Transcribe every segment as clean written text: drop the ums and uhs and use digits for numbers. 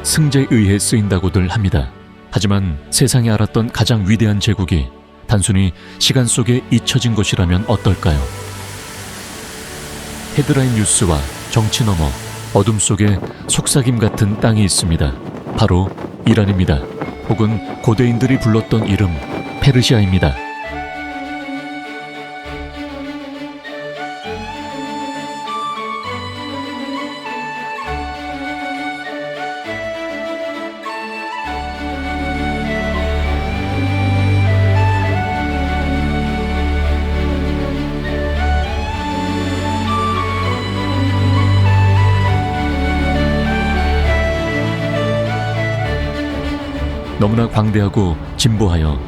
승자에 의해 쓰인다고들 합니다. 하지만 세상이 알았던 가장 위대한 제국이 단순히 시간 속에 잊혀진 것이라면 어떨까요? 헤드라인 뉴스와 정치 너머 어둠 속에 속삭임 같은 땅이 있습니다. 바로 이란입니다. 혹은 고대인들이 불렀던 이름 페르시아입니다. 너무나 광대하고 진보하여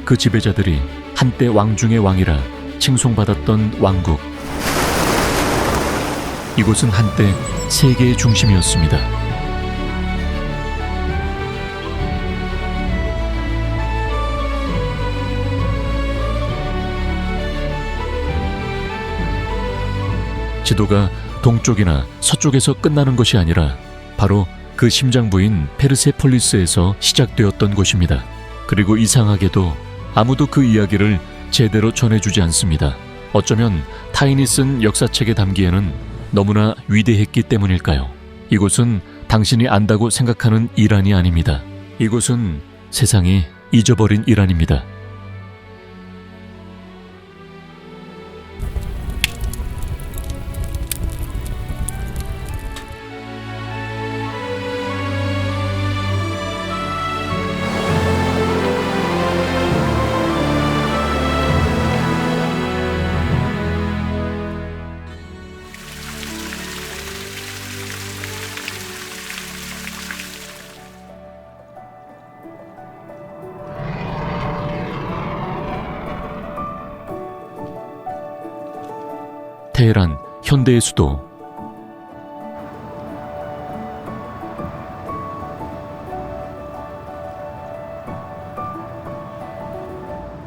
그 지배자들이 한때 왕 중의 왕이라 칭송받았던 왕국. 이곳은 한때 세계의 중심이었습니다. 지도가 동쪽이나 서쪽에서 끝나는 것이 아니라 바로 그 심장부인 페르세폴리스에서 시작되었던 곳입니다. 그리고 이상하게도 아무도 그 이야기를 제대로 전해주지 않습니다. 어쩌면 타인이 쓴 역사책에 담기에는 너무나 위대했기 때문일까요? 이곳은 당신이 안다고 생각하는 이란이 아닙니다. 이곳은 세상이 잊어버린 이란입니다. 테헤란, 현대의 수도.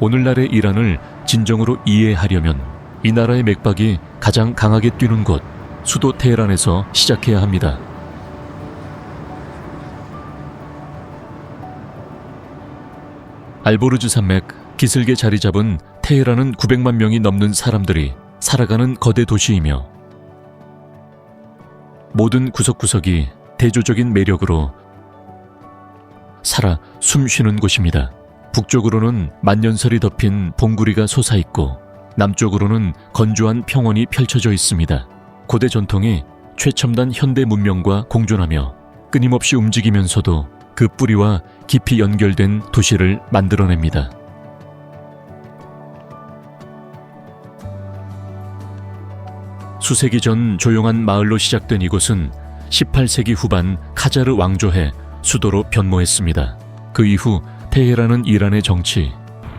오늘날의 이란을 진정으로 이해하려면 이 나라의 맥박이 가장 강하게 뛰는 곳, 수도 테헤란에서 시작해야 합니다. 알보르즈 산맥 기슭에 자리 잡은 테헤란은 900만 명이 넘는 사람들이 살아가는 거대 도시이며 모든 구석구석이 대조적인 매력으로 살아 숨 쉬는 곳입니다. 북쪽으로는 만년설이 덮인 봉구리가 솟아있고 남쪽으로는 건조한 평원이 펼쳐져 있습니다. 고대 전통이 최첨단 현대 문명과 공존하며 끊임없이 움직이면서도 그 뿌리와 깊이 연결된 도시를 만들어냅니다. 수세기 전 조용한 마을로 시작된 이곳은 18세기 후반 카자르 왕조해 수도로 변모했습니다. 그 이후 테헤란은 이란의 정치,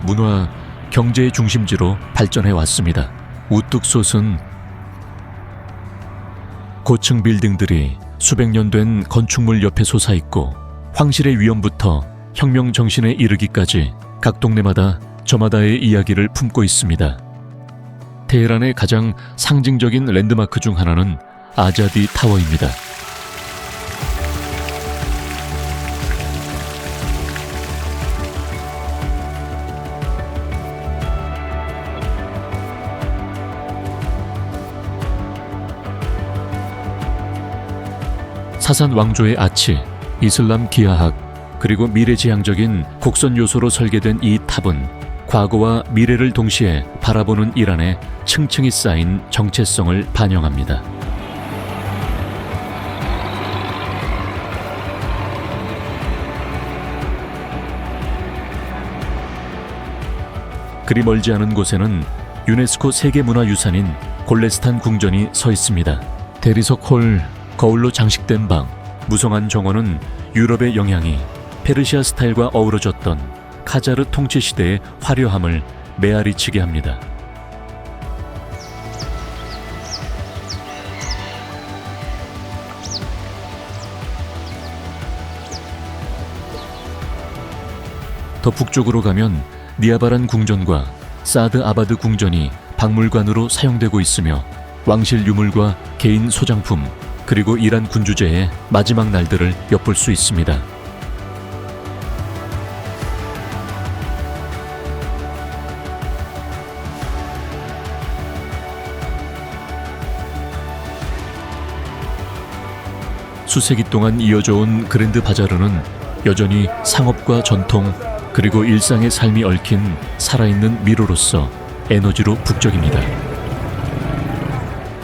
문화, 경제의 중심지로 발전해 왔습니다. 우뚝 솟은 고층 빌딩들이 수백 년 된 건축물 옆에 솟아있고 황실의 위엄부터 혁명 정신에 이르기까지 각 동네마다 저마다의 이야기를 품고 있습니다. 테헤란의 가장 상징적인 랜드마크 중 하나는 아자디 타워입니다. 사산 왕조의 아치, 이슬람 기하학, 그리고 미래지향적인 곡선 요소로 설계된 이 탑은 과거와 미래를 동시에 바라보는 이란의 층층이 쌓인 정체성을 반영합니다. 그리 멀지 않은 곳에는 유네스코 세계문화유산인 골레스탄 궁전이 서 있습니다. 대리석 홀, 거울로 장식된 방, 무성한 정원은 유럽의 영향이 페르시아 스타일과 어우러졌던 카자르 통치 시대의 화려함을 메아리치게 합니다. 더 북쪽으로 가면 니아바란 궁전과 사드 아바드 궁전이 박물관으로 사용되고 있으며 왕실 유물과 개인 소장품, 그리고 이란 군주제의 마지막 날들을 엿볼 수 있습니다. 수세기 동안 이어져 온 그랜드 바자르는 여전히 상업과 전통 그리고 일상의 삶이 얽힌 살아있는 미로로서 에너지로 북적입니다.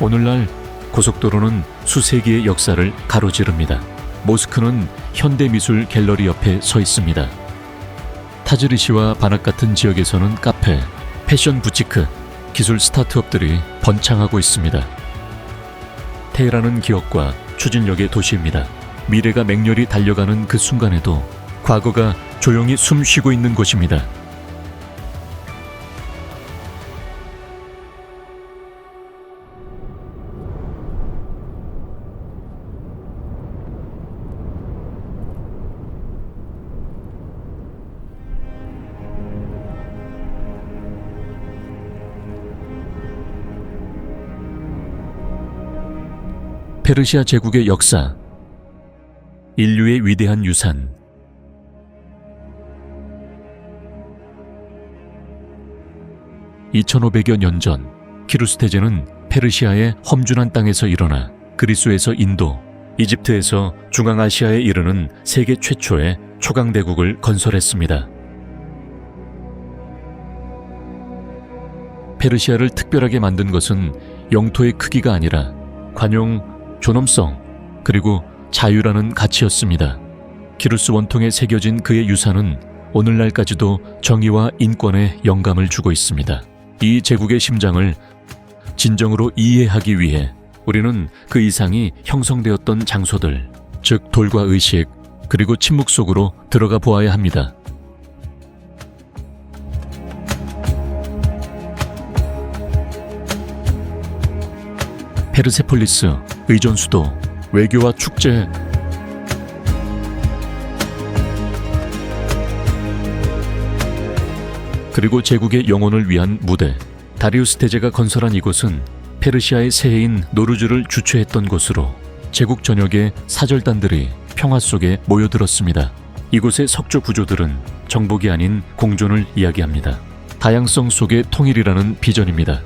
오늘날 고속도로는 수세기의 역사를 가로지릅니다. 모스크는 현대미술 갤러리 옆에 서 있습니다. 타즈리시와 바낙 같은 지역에서는 카페, 패션 부티크, 기술 스타트업들이 번창하고 있습니다. 테헤란은 기억과 추진력의 도시입니다. 미래가 맹렬히 달려가는 그 순간에도 과거가 조용히 숨 쉬고 있는 곳입니다. 페르시아 제국의 역사, 인류의 위대한 유산. (2500여 년 전) 키루스 태제는 페르시아의 험준한 땅에서 일어나 그리스에서 인도, 이집트에서 중앙아시아에 이르는 세계 최초의 초강대국을 건설했습니다. 페르시아를 특별하게 만든 것은 영토의 크기가 아니라 관용, 존엄성, 그리고 자유라는 가치였습니다. 키루스 원통에 새겨진 그의 유산은 오늘날까지도 정의와 인권에 영감을 주고 있습니다. 이 제국의 심장을 진정으로 이해하기 위해 우리는 그 이상이 형성되었던 장소들, 즉 돌과 의식, 그리고 침묵 속으로 들어가 보아야 합니다. 페르세폴리스, 의존 수도, 외교와 축제, 그리고 제국의 영혼을 위한 무대. 다리우스 태제가 건설한 이곳은 페르시아의 새해인 노르즈를 주최했던 곳으로 제국 전역의 사절단들이 평화 속에 모여들었습니다. 이곳의 석조 구조들은 정복이 아닌 공존을 이야기합니다. 다양성 속의 통일이라는 비전입니다.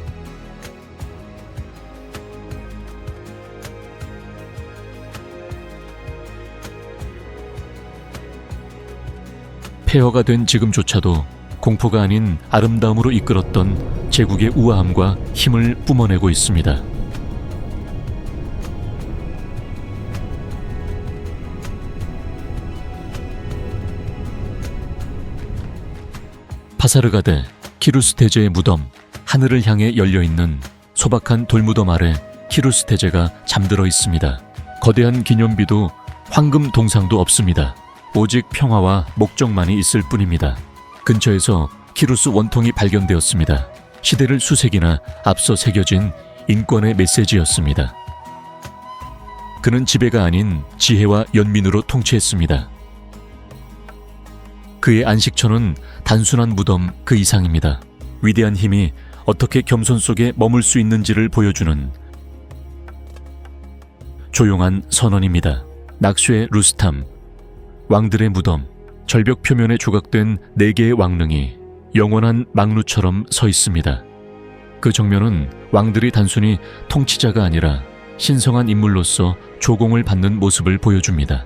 폐허가 된 지금조차도 공포가 아닌 아름다움으로 이끌었던 제국의 우아함과 힘을 뿜어내고 있습니다. 파사르가데, 키루스 태제의 무덤, 하늘을 향해 열려있는 소박한 돌무덤 아래 키루스 태제가 잠들어 있습니다. 거대한 기념비도 황금 동상도 없습니다. 오직 평화와 목적만이 있을 뿐입니다. 근처에서 키루스 원통이 발견되었습니다. 시대를 수세기나 앞서 새겨진 인권의 메시지였습니다. 그는 지배가 아닌 지혜와 연민으로 통치했습니다. 그의 안식처는 단순한 무덤 그 이상입니다. 위대한 힘이 어떻게 겸손 속에 머물 수 있는지를 보여주는 조용한 선언입니다. 낙슈의 루스탐, 왕들의 무덤, 절벽 표면에 조각된 4개의 왕릉이 영원한 망루처럼 서 있습니다. 그 정면은 왕들이 단순히 통치자가 아니라 신성한 인물로서 조공을 받는 모습을 보여줍니다.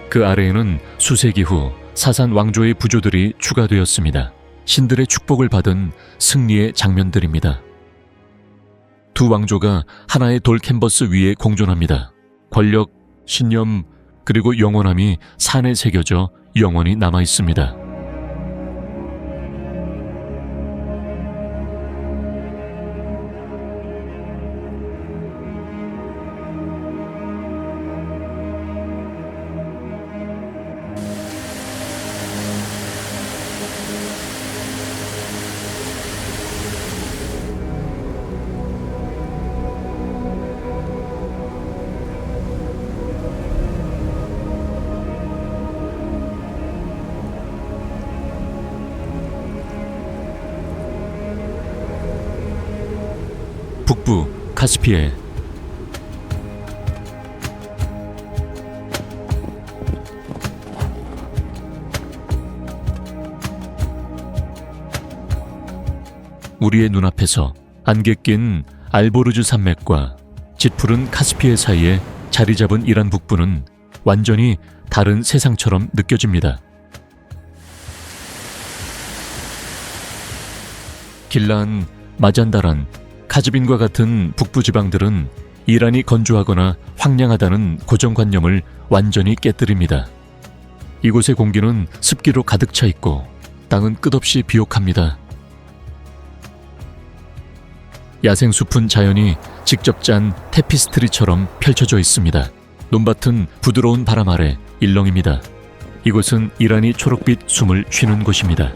그 아래에는 수세기 후 사산 왕조의 부조들이 추가되었습니다. 신들의 축복을 받은 승리의 장면들입니다. 두 왕조가 하나의 돌 캔버스 위에 공존합니다. 권력, 신념, 그리고 영원함이 산에 새겨져 영원히 남아 있습니다. 북부 카스피해. 우리의 눈앞에서 안개 낀 알보르즈 산맥과 짙푸른 카스피해 사이에 자리 잡은 이란 북부는 완전히 다른 세상처럼 느껴집니다. 길란, 마잔다란, 카즈빈과 같은 북부 지방들은 이란이 건조하거나 황량하다는 고정관념을 완전히 깨뜨립니다. 이곳의 공기는 습기로 가득 차 있고 땅은 끝없이 비옥합니다. 야생숲은 자연이 직접 짠 테피스트리처럼 펼쳐져 있습니다. 논밭은 부드러운 바람 아래 일렁입니다. 이곳은 이란이 초록빛 숨을 쉬는 곳입니다.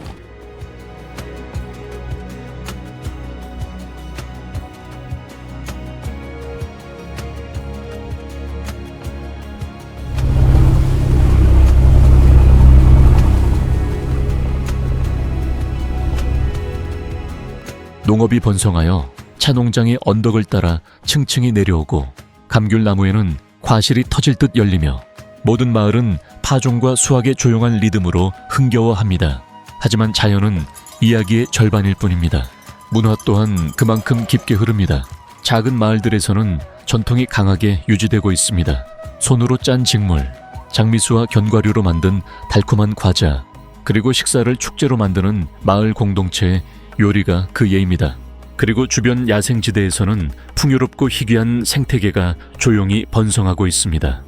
농업이 번성하여 차농장이 언덕을 따라 층층이 내려오고 감귤나무에는 과실이 터질 듯 열리며 모든 마을은 파종과 수확의 조용한 리듬으로 흥겨워합니다. 하지만 자연은 이야기의 절반일 뿐입니다. 문화 또한 그만큼 깊게 흐릅니다. 작은 마을들에서는 전통이 강하게 유지되고 있습니다. 손으로 짠 직물, 장미수와 견과류로 만든 달콤한 과자, 그리고 식사를 축제로 만드는 마을 공동체의 요리가 그 예입니다. 그리고 주변 야생지대에서는 풍요롭고 희귀한 생태계가 조용히 번성하고 있습니다.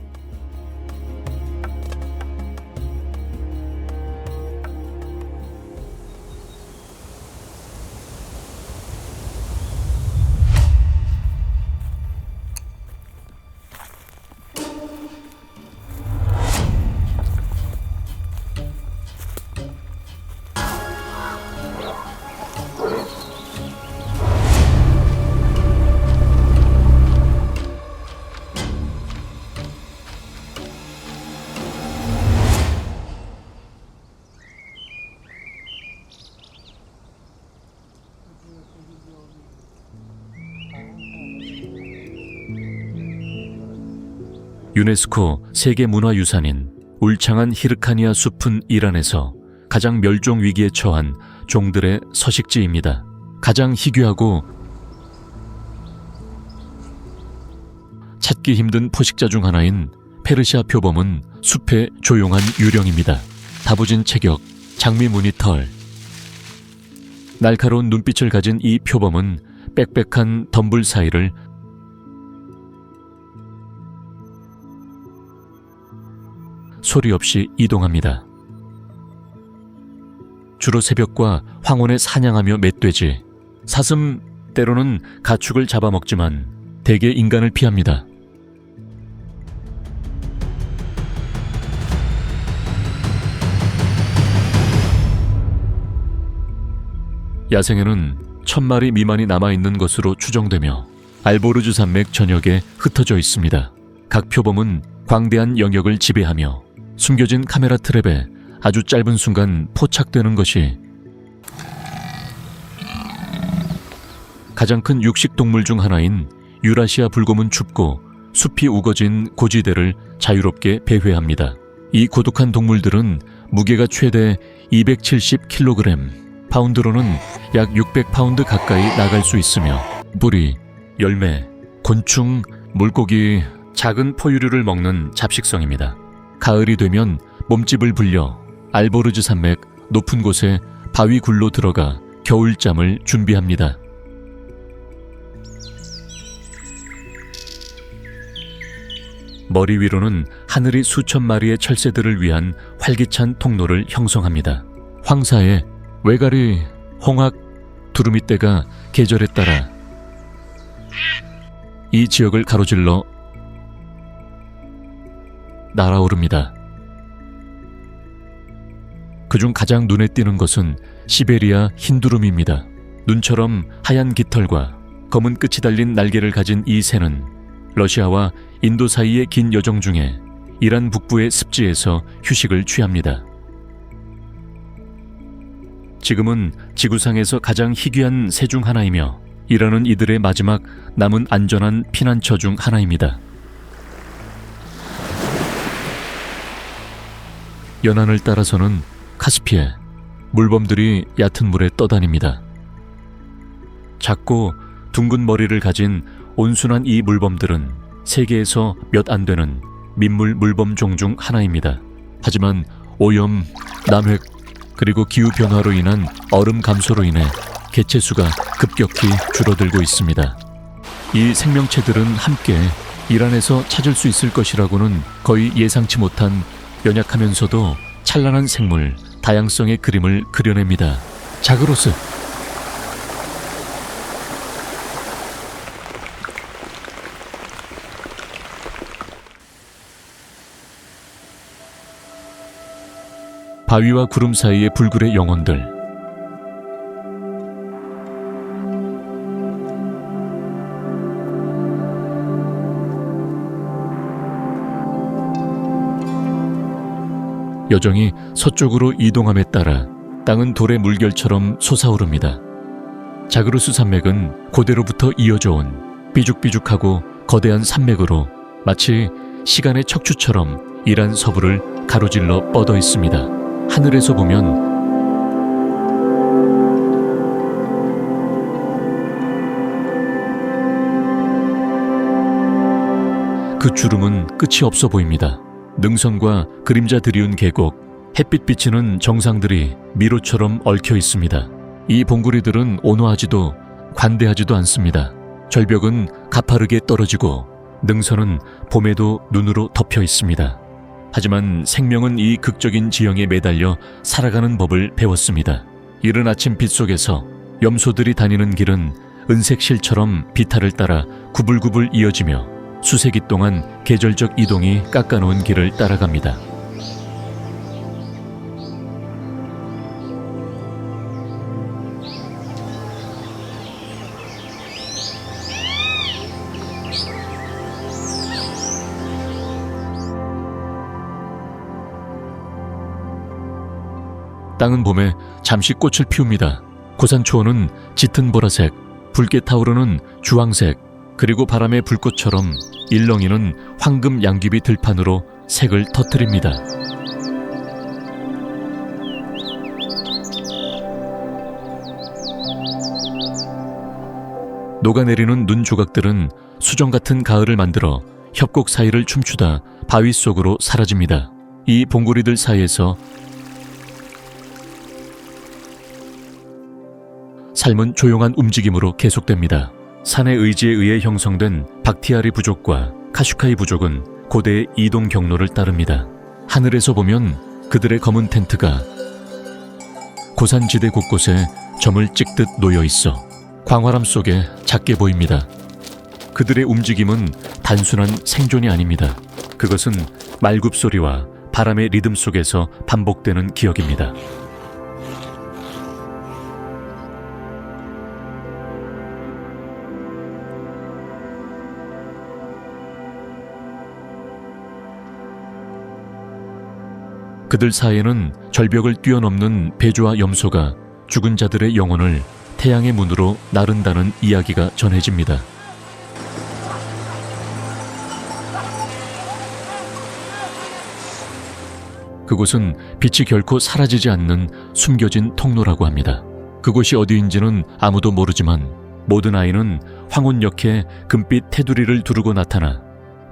유네스코 세계문화유산인 울창한 히르카니아 숲은 이란에서 가장 멸종 위기에 처한 종들의 서식지입니다. 가장 희귀하고 찾기 힘든 포식자 중 하나인 페르시아 표범은 숲의 조용한 유령입니다. 다부진 체격, 장미 무늬 털, 날카로운 눈빛을 가진 이 표범은 빽빽한 덤불 사이를 소리 없이 이동합니다. 주로 새벽과 황혼에 사냥하며 멧돼지, 사슴, 때로는 가축을 잡아먹지만 대개 인간을 피합니다. 야생에는 1000마리 미만이 남아있는 것으로 추정되며 알보르즈 산맥 전역에 흩어져 있습니다. 각 표범은 광대한 영역을 지배하며 숨겨진 카메라 트랩에 아주 짧은 순간 포착되는 것이 가장 큰 육식동물 중 하나인 유라시아 불곰은 춥고 숲이 우거진 고지대를 자유롭게 배회합니다. 이 고독한 동물들은 무게가 최대 270kg, 파운드로는 약 600파운드 가까이 나갈 수 있으며 뿌리, 열매, 곤충, 물고기, 작은 포유류를 먹는 잡식성입니다. 가을이 되면 몸집을 불려 알보르즈 산맥 높은 곳에 바위 굴로 들어가 겨울잠을 준비합니다. 머리 위로는 하늘이 수천 마리의 철새들을 위한 활기찬 통로를 형성합니다. 황사에 외가리, 홍학, 두루미떼가 계절에 따라 이 지역을 가로질러 날아오릅니다. 그중 가장 눈에 띄는 것은 시베리아 흰두루미입니다. 눈처럼 하얀 깃털과 검은 끝이 달린 날개를 가진 이 새는 러시아와 인도 사이의 긴 여정 중에 이란 북부의 습지에서 휴식을 취합니다. 지금은 지구상에서 가장 희귀한 새 중 하나이며 일하는 이들의 마지막 남은 안전한 피난처 중 하나입니다. 연안을 따라서는 카스피해 물범들이 얕은 물에 떠다닙니다. 작고 둥근 머리를 가진 온순한 이 물범들은 세계에서 몇 안 되는 민물 물범종 중 하나입니다. 하지만 오염, 남획, 그리고 기후변화로 인한 얼음 감소로 인해 개체수가 급격히 줄어들고 있습니다. 이 생명체들은 함께 일 안에서 찾을 수 있을 것이라고는 거의 예상치 못한 연약하면서도 찬란한 생물, 다양성의 그림을 그려냅니다. 자그로스. 바위와 구름 사이의 불굴의 영혼들. 여정이 서쪽으로 이동함에 따라 땅은 돌의 물결처럼 솟아오릅니다. 자그로스 산맥은 고대로부터 이어져 온 삐죽삐죽하고 거대한 산맥으로 마치 시간의 척추처럼 이란 서부를 가로질러 뻗어 있습니다. 하늘에서 보면 그 주름은 끝이 없어 보입니다. 능선과 그림자 드리운 계곡, 햇빛 비치는 정상들이 미로처럼 얽혀 있습니다. 이 봉구리들은 온화하지도 관대하지도 않습니다. 절벽은 가파르게 떨어지고 능선은 봄에도 눈으로 덮여 있습니다. 하지만 생명은 이 극적인 지형에 매달려 살아가는 법을 배웠습니다. 이른 아침 빛 속에서 염소들이 다니는 길은 은색 실처럼 비탈을 따라 구불구불 이어지며 수세기 동안 계절적 이동이 깎아놓은 길을 따라갑니다. 땅은 봄에 잠시 꽃을 피웁니다. 고산초원은 짙은 보라색, 붉게 타오르는 주황색, 그리고 바람의 불꽃처럼 일렁이는 황금 양귀비 들판으로 색을 터뜨립니다. 녹아내리는 눈 조각들은 수정 같은 가을을 만들어 협곡 사이를 춤추다 바위 속으로 사라집니다. 이 봉구리들 사이에서 삶은 조용한 움직임으로 계속됩니다. 산의 의지에 의해 형성된 박티아리 부족과 카슈카이 부족은 고대의 이동 경로를 따릅니다. 하늘에서 보면 그들의 검은 텐트가 고산지대 곳곳에 점을 찍듯 놓여 있어 광활함 속에 작게 보입니다. 그들의 움직임은 단순한 생존이 아닙니다. 그것은 말굽소리와 바람의 리듬 속에서 반복되는 기억입니다. 그들 사이에는 절벽을 뛰어넘는 배조와 염소가 죽은 자들의 영혼을 태양의 문으로 나른다는 이야기가 전해집니다. 그곳은 빛이 결코 사라지지 않는 숨겨진 통로라고 합니다. 그곳이 어디인지는 아무도 모르지만 모든 아이는 황혼역에 금빛 테두리를 두르고 나타나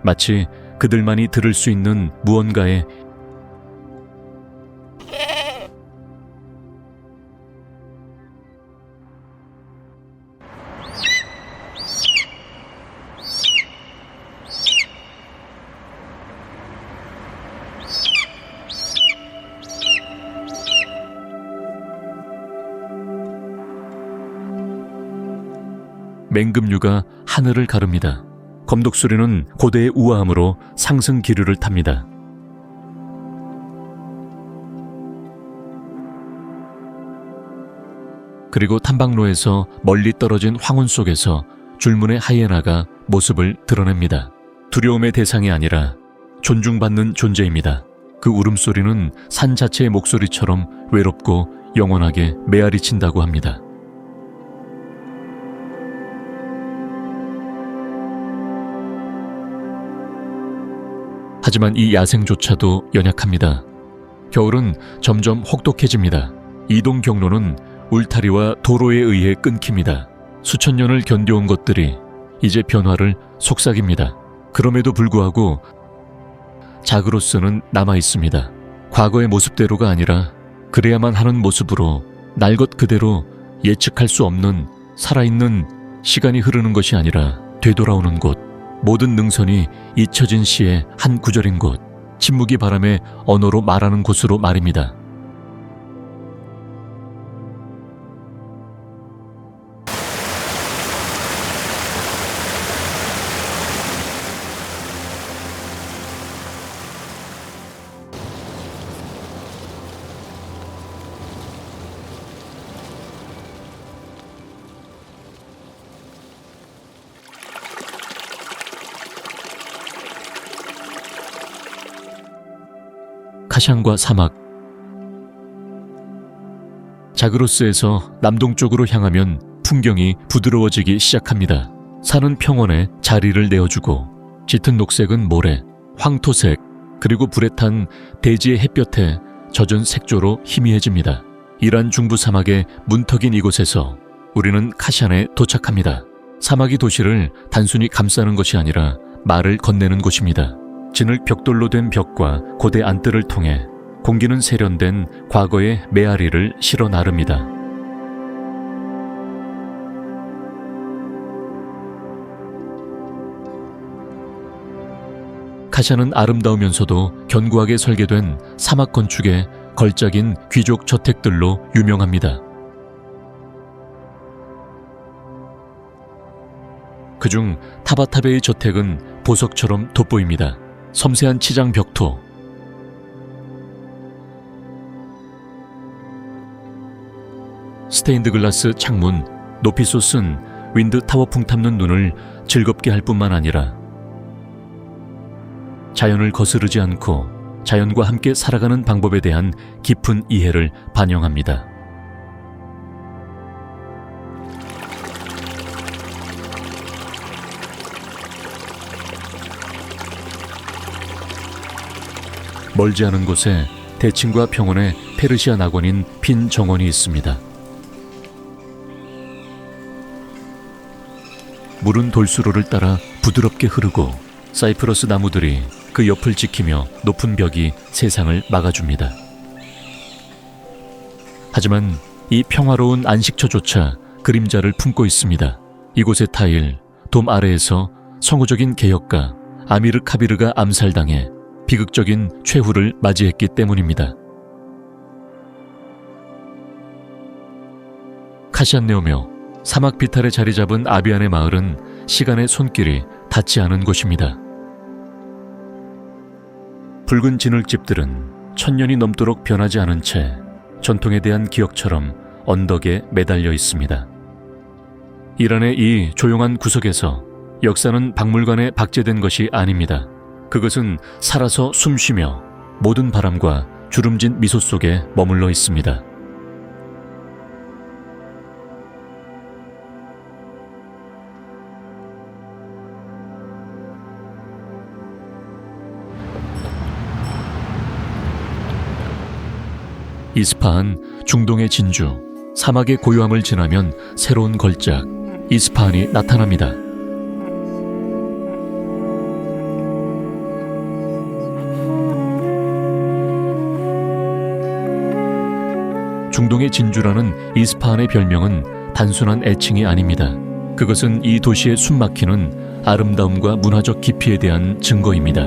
마치 그들만이 들을 수 있는 무언가의 맹금류가 하늘을 가릅니다. 검독수리는 고대의 우아함으로 상승 기류를 탑니다. 그리고 탐방로에서 멀리 떨어진 황혼 속에서 줄무늬 하이에나가 모습을 드러냅니다. 두려움의 대상이 아니라 존중받는 존재입니다. 그 울음소리는 산 자체의 목소리처럼 외롭고 영원하게 메아리친다고 합니다. 하지만 이 야생조차도 연약합니다. 겨울은 점점 혹독해집니다. 이동 경로는 울타리와 도로에 의해 끊깁니다. 수천 년을 견뎌온 것들이 이제 변화를 속삭입니다. 그럼에도 불구하고 자그로스는 남아있습니다. 과거의 모습대로가 아니라 그래야만 하는 모습으로 날 것 그대로 예측할 수 없는 살아있는 시간이 흐르는 것이 아니라 되돌아오는 곳, 모든 능선이 잊혀진 시의 한 구절인 곳, 침묵이 바람에 언어로 말하는 곳으로 말입니다. 카샨과 사막. 자그로스에서 남동쪽으로 향하면 풍경이 부드러워지기 시작합니다. 산은 평원에 자리를 내어주고 짙은 녹색은 모래, 황토색, 그리고 불에 탄 대지의 햇볕에 젖은 색조로 희미해집니다. 이란 중부 사막의 문턱인 이곳에서 우리는 카샨에 도착합니다. 사막이 도시를 단순히 감싸는 것이 아니라 말을 건네는 곳입니다. 진흙 벽돌로 된 벽과 고대 안뜰을 통해 공기는 세련된 과거의 메아리를 실어 나릅니다. 카샨은 아름다우면서도 견고하게 설계된 사막 건축의 걸작인 귀족 저택들로 유명합니다. 그중 타바타베의 저택은 보석처럼 돋보입니다. 섬세한 치장 벽토, 스테인드 글라스 창문, 높이 솟은 윈드 타워 풍탐는 눈을 즐겁게 할 뿐만 아니라 자연을 거스르지 않고 자연과 함께 살아가는 방법에 대한 깊은 이해를 반영합니다. 멀지 않은 곳에 대칭과 평원의 페르시아 낙원인 핀 정원이 있습니다. 물은 돌수로를 따라 부드럽게 흐르고 사이프러스 나무들이 그 옆을 지키며 높은 벽이 세상을 막아줍니다. 하지만 이 평화로운 안식처조차 그림자를 품고 있습니다. 이곳의 타일, 돔 아래에서 성우적인 개혁가 아미르 카비르가 암살당해 비극적인 최후를 맞이했기 때문입니다. 카샨네오며 사막 비탈에 자리 잡은 아비안의 마을은 시간의 손길이 닿지 않은 곳입니다. 붉은 진흙집들은 천년이 넘도록 변하지 않은 채 전통에 대한 기억처럼 언덕에 매달려 있습니다. 이란의 이 조용한 구석에서 역사는 박물관에 박제된 것이 아닙니다. 그것은 살아서 숨쉬며 모든 바람과 주름진 미소 속에 머물러 있습니다. 이스파한, 중동의 진주, 사막의 고요함을 지나면 새로운 걸작, 이스파한이 나타납니다. 중동의 진주라는 이스파한의 별명은 단순한 애칭이 아닙니다. 그것은 이 도시의 숨막히는 아름다움과 문화적 깊이에 대한 증거입니다.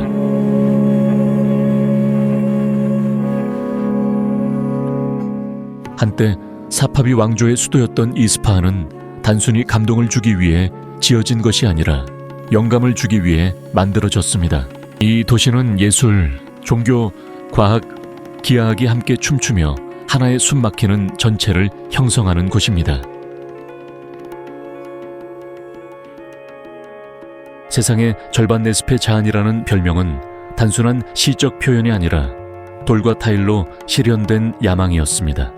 한때 사파비 왕조의 수도였던 이스파한은 단순히 감동을 주기 위해 지어진 것이 아니라 영감을 주기 위해 만들어졌습니다. 이 도시는 예술, 종교, 과학, 기하학이 함께 춤추며 하나의 숨막히는 전체를 형성하는 곳입니다. 세상의 절반 네스페 자한이라는 별명은 단순한 시적 표현이 아니라 돌과 타일로 실현된 야망이었습니다.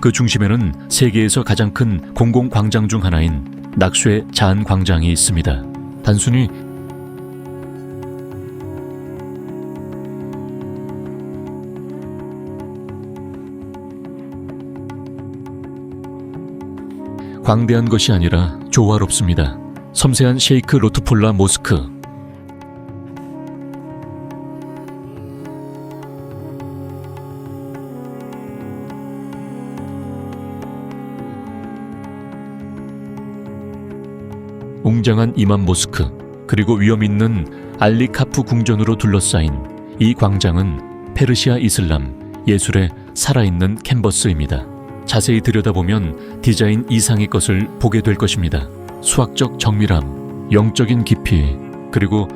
그 중심에는 세계에서 가장 큰 공공광장 중 하나인 낙쇠 자한 광장이 있습니다. 단순히 광대한 것이 아니라 조화롭습니다. 섬세한 셰이크 로트폴라 모스크, 웅장한 이맘 모스크, 그리고 위엄있는 알리카프 궁전으로 둘러싸인 이 광장은 페르시아 이슬람 예술의 살아있는 캔버스입니다. 자세히 들여다보면 디자인 이상의 것을 보게 될 것입니다. 수학적 정밀함, 영적인 깊이, 그리고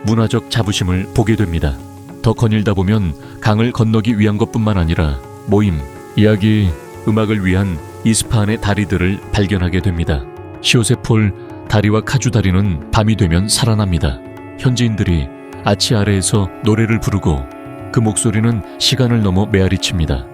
문화적 자부심을 보게 됩니다. 더 거닐다 보면 강을 건너기 위한 것뿐만 아니라 모임, 이야기, 음악을 위한 이스파한의 다리들을 발견하게 됩니다. 시오세폴 다리와 카주 다리는 밤이 되면 살아납니다. 현지인들이 아치 아래에서 노래를 부르고 그 목소리는 시간을 넘어 메아리칩니다.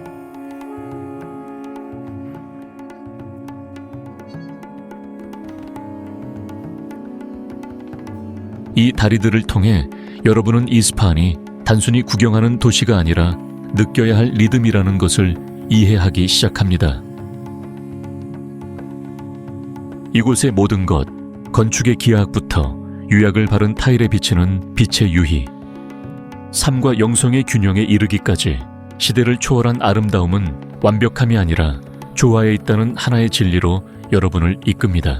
이 다리들을 통해 여러분은 이스파한이 단순히 구경하는 도시가 아니라 느껴야 할 리듬이라는 것을 이해하기 시작합니다. 이곳의 모든 것, 건축의 기하학부터 유약을 바른 타일에 비치는 빛의 유희, 삶과 영성의 균형에 이르기까지 시대를 초월한 아름다움은 완벽함이 아니라 조화에 있다는 하나의 진리로 여러분을 이끕니다.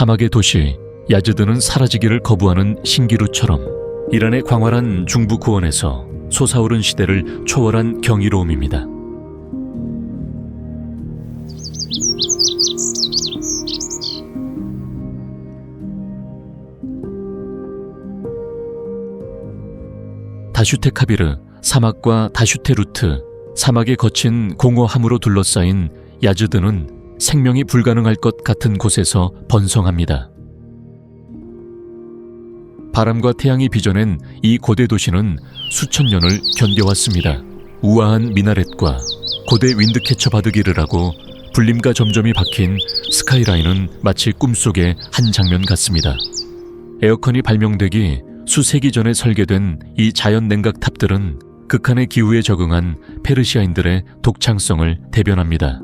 사막의 도시 야즈드는 사라지기를 거부하는 신기루처럼 이란의 광활한 중부 고원에서 솟아오른 시대를 초월한 경이로움입니다. 다슈테카비르, 사막과 다슈테루트, 사막의 거친 공허함으로 둘러싸인 야즈드는 생명이 불가능할 것 같은 곳에서 번성합니다. 바람과 태양이 빚어낸 이 고대 도시는 수천 년을 견뎌왔습니다. 우아한 미나렛과 고대 윈드캐쳐 바드기르라고 불림과 점점이 박힌 스카이라인은 마치 꿈속의 한 장면 같습니다. 에어컨이 발명되기 수세기 전에 설계된 이 자연 냉각 탑들은 극한의 기후에 적응한 페르시아인들의 독창성을 대변합니다.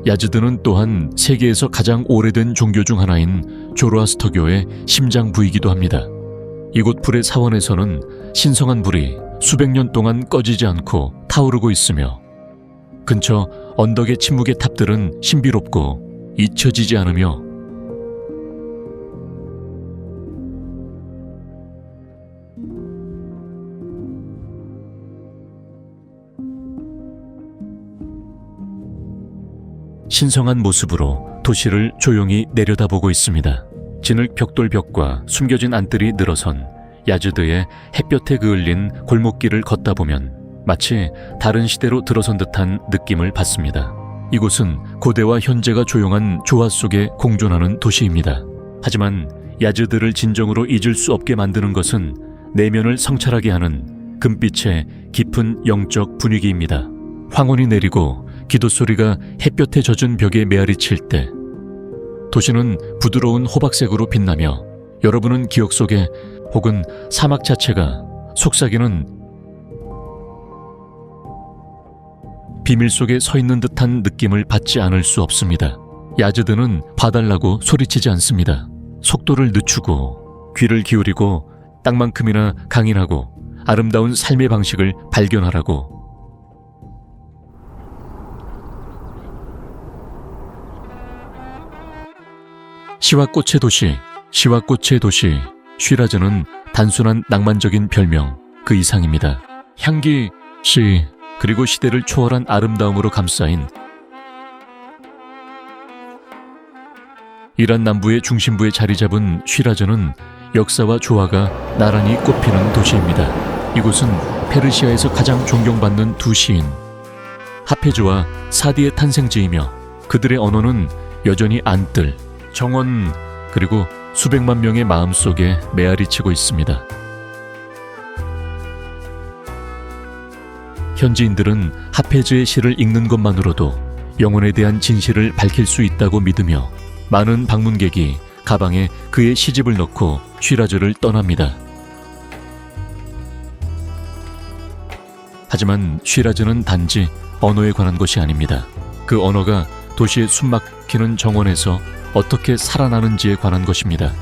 야즈드는 또한 세계에서 가장 오래된 종교 중 하나인 조로아스터교의 심장부이기도 합니다. 이곳 불의 사원에서는 신성한 불이 수백 년 동안 꺼지지 않고 타오르고 있으며 근처 언덕의 침묵의 탑들은 신비롭고 잊혀지지 않으며 신성한 모습으로 도시를 조용히 내려다보고 있습니다. 진흙 벽돌벽과 숨겨진 안뜰이 늘어선 야즈드의 햇볕에 그을린 골목길을 걷다 보면 마치 다른 시대로 들어선 듯한 느낌을 받습니다. 이곳은 고대와 현재가 조용한 조화 속에 공존하는 도시입니다. 하지만 야즈드를 진정으로 잊을 수 없게 만드는 것은 내면을 성찰하게 하는 금빛의 깊은 영적 분위기입니다. 황혼이 내리고 기도 소리가 햇볕에 젖은 벽에 메아리칠 때 도시는 부드러운 호박색으로 빛나며 여러분은 기억 속에 혹은 사막 자체가 속삭이는 비밀 속에 서 있는 듯한 느낌을 받지 않을 수 없습니다. 야즈드는 봐달라고 소리치지 않습니다. 속도를 늦추고 귀를 기울이고 땅만큼이나 강인하고 아름다운 삶의 방식을 발견하라고. 시와 꽃의 도시, 시와 꽃의 도시, 쉬라즈는 단순한 낭만적인 별명 그 이상입니다. 향기, 시, 그리고 시대를 초월한 아름다움으로 감싸인 이란 남부의 중심부에 자리 잡은 쉬라즈는 역사와 조화가 나란히 꽃피는 도시입니다. 이곳은 페르시아에서 가장 존경받는 두 시인 하페즈와 사디의 탄생지이며 그들의 언어는 여전히 안뜰, 정원, 그리고 수백만 명의 마음속에 메아리치고 있습니다. 현지인들은 하페즈의 시를 읽는 것만으로도 영혼에 대한 진실을 밝힐 수 있다고 믿으며 많은 방문객이 가방에 그의 시집을 넣고 쉬라즈를 떠납니다. 하지만 쉬라즈는 단지 언어에 관한 것이 아닙니다. 그 언어가 도시의 숨막히는 정원에서 어떻게 살아나는지에 관한 것입니다.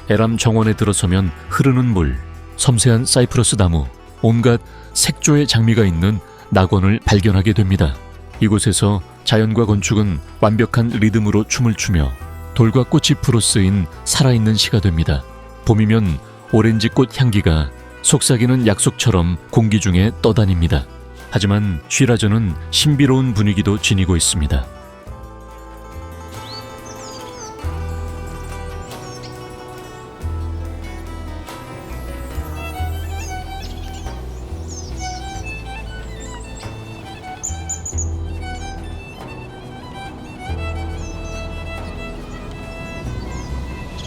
에람 정원에 들어서면 흐르는 물, 섬세한 사이프러스 나무, 온갖 색조의 장미가 있는 낙원을 발견하게 됩니다. 이곳에서 자연과 건축은 완벽한 리듬으로 춤을 추며 돌과 꽃이 피로 쓰인 살아있는 시가 됩니다. 봄이면 오렌지 꽃 향기가 속삭이는 약속처럼 공기 중에 떠다닙니다. 하지만 쉬라즈는 신비로운 분위기도 지니고 있습니다.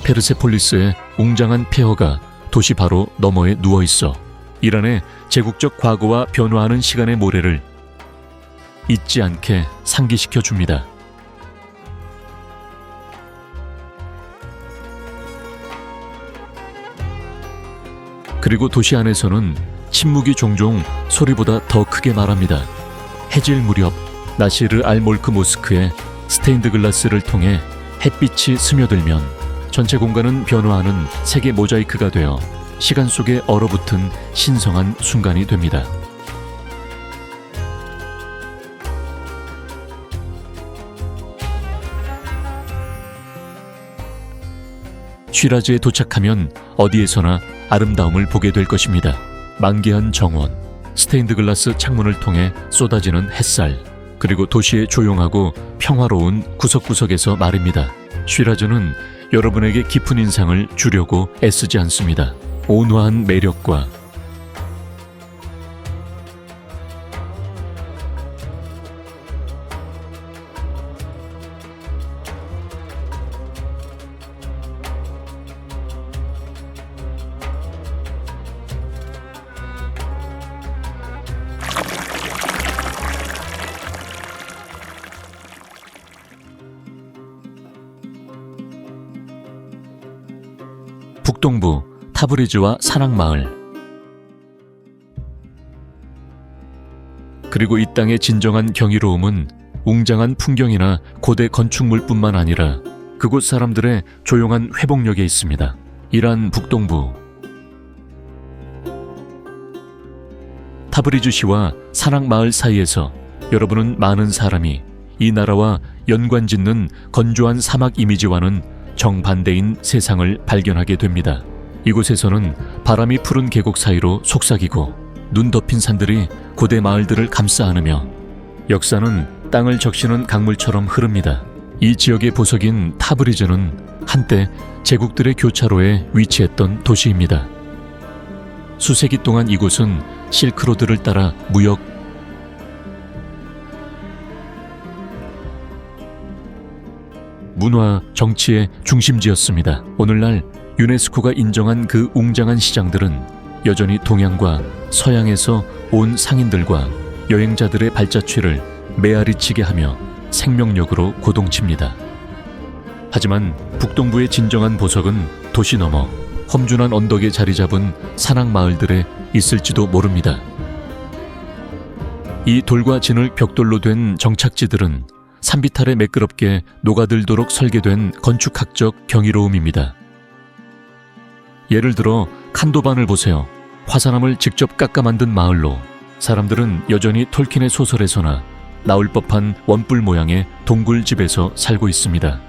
페르세폴리스의 웅장한 폐허가 도시 바로 너머에 누워있어 이란의 제국적 과거와 변화하는 시간의 모래를 잊지 않게 상기시켜 줍니다. 그리고 도시 안에서는 침묵이 종종 소리보다 더 크게 말합니다. 해질 무렵 나시르 알 몰크 모스크의 스테인드 글라스를 통해 햇빛이 스며들면 전체 공간은 변화하는 색의 모자이크가 되어 시간 속에 얼어붙은 신성한 순간이 됩니다. 쉬라즈에 도착하면 어디에서나 아름다움을 보게 될 것입니다. 만개한 정원, 스테인드 글라스 창문을 통해 쏟아지는 햇살, 그리고 도시의 조용하고 평화로운 구석구석에서 말입니다. 쉬라즈는 여러분에게 깊은 인상을 주려고 애쓰지 않습니다. 온화한 매력과 북동부 타브리즈와 산악마을, 그리고 이 땅의 진정한 경이로움은 웅장한 풍경이나 고대 건축물뿐만 아니라 그곳 사람들의 조용한 회복력에 있습니다. 이란 북동부 타브리즈시와 산악마을 사이에서 여러분은 많은 사람이 이 나라와 연관짓는 건조한 사막 이미지와는 정반대인 세상을 발견하게 됩니다. 이곳에서는 바람이 푸른 계곡 사이로 속삭이고 눈 덮인 산들이 고대 마을들을 감싸 안으며 역사는 땅을 적시는 강물처럼 흐릅니다. 이 지역의 보석인 타브리즈는 한때 제국들의 교차로에 위치했던 도시입니다. 수세기 동안 이곳은 실크로드를 따라 무역, 문화, 정치의 중심지였습니다. 오늘날 유네스코가 인정한 그 웅장한 시장들은 여전히 동양과 서양에서 온 상인들과 여행자들의 발자취를 메아리치게 하며 생명력으로 고동칩니다. 하지만 북동부의 진정한 보석은 도시 너머 험준한 언덕에 자리 잡은 산악 마을들에 있을지도 모릅니다. 이 돌과 진흙 벽돌로 된 정착지들은 산비탈에 매끄럽게 녹아들도록 설계된 건축학적 경이로움입니다. 예를 들어 칸도반을 보세요. 화산암을 직접 깎아 만든 마을로 사람들은 여전히 톨킨의 소설에서나 나올 법한 원뿔 모양의 동굴집에서 살고 있습니다.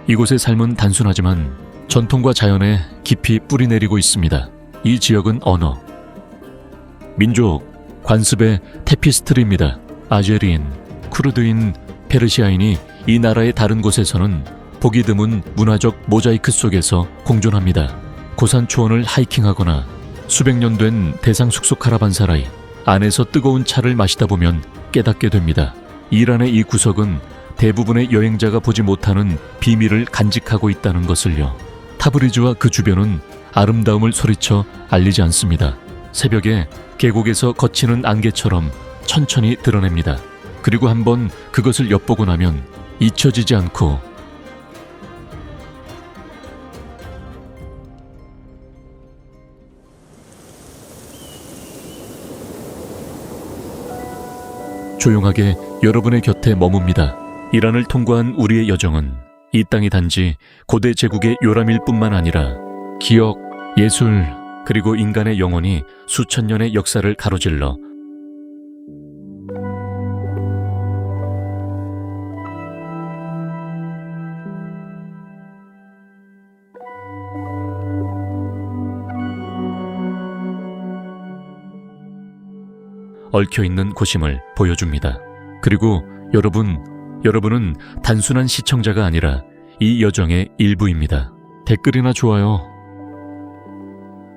이곳의 삶은 단순하지만 전통과 자연에 깊이 뿌리내리고 있습니다. 이 지역은 언어, 민족, 관습의 테피스트리입니다. 아제리인, 쿠르드인, 페르시아인이 이 나라의 다른 곳에서는 보기 드문 문화적 모자이크 속에서 공존합니다. 고산 초원을 하이킹하거나 수백 년 된 대상 숙소 카라반사라이 안에서 뜨거운 차를 마시다 보면 깨닫게 됩니다. 이란의 이 구석은 대부분의 여행자가 보지 못하는 비밀을 간직하고 있다는 것을요. 타브리즈와 그 주변은 아름다움을 소리쳐 알리지 않습니다. 새벽에 계곡에서 거치는 안개처럼 천천히 드러냅니다. 그리고 한번 그것을 엿보고 나면 잊혀지지 않고 조용하게 여러분의 곁에 머뭅니다. 이란을 통과한 우리의 여정은 이 땅이 단지 고대 제국의 요람일 뿐만 아니라 기억, 예술, 그리고 인간의 영혼이 수천 년의 역사를 가로질러 얽혀있는 곳임을 보여줍니다. 그리고 여러분은 단순한 시청자가 아니라 이 여정의 일부입니다. 댓글이나 좋아요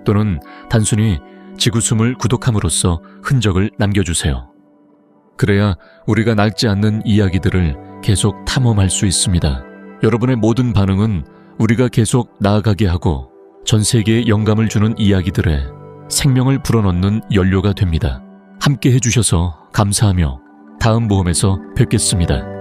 또는 단순히 지구숨을 구독함으로써 흔적을 남겨주세요. 그래야 우리가 낡지 않는 이야기들을 계속 탐험할 수 있습니다. 여러분의 모든 반응은 우리가 계속 나아가게 하고 전 세계에 영감을 주는 이야기들에 생명을 불어넣는 연료가 됩니다. 함께 해주셔서 감사하며 다음 모험에서 뵙겠습니다.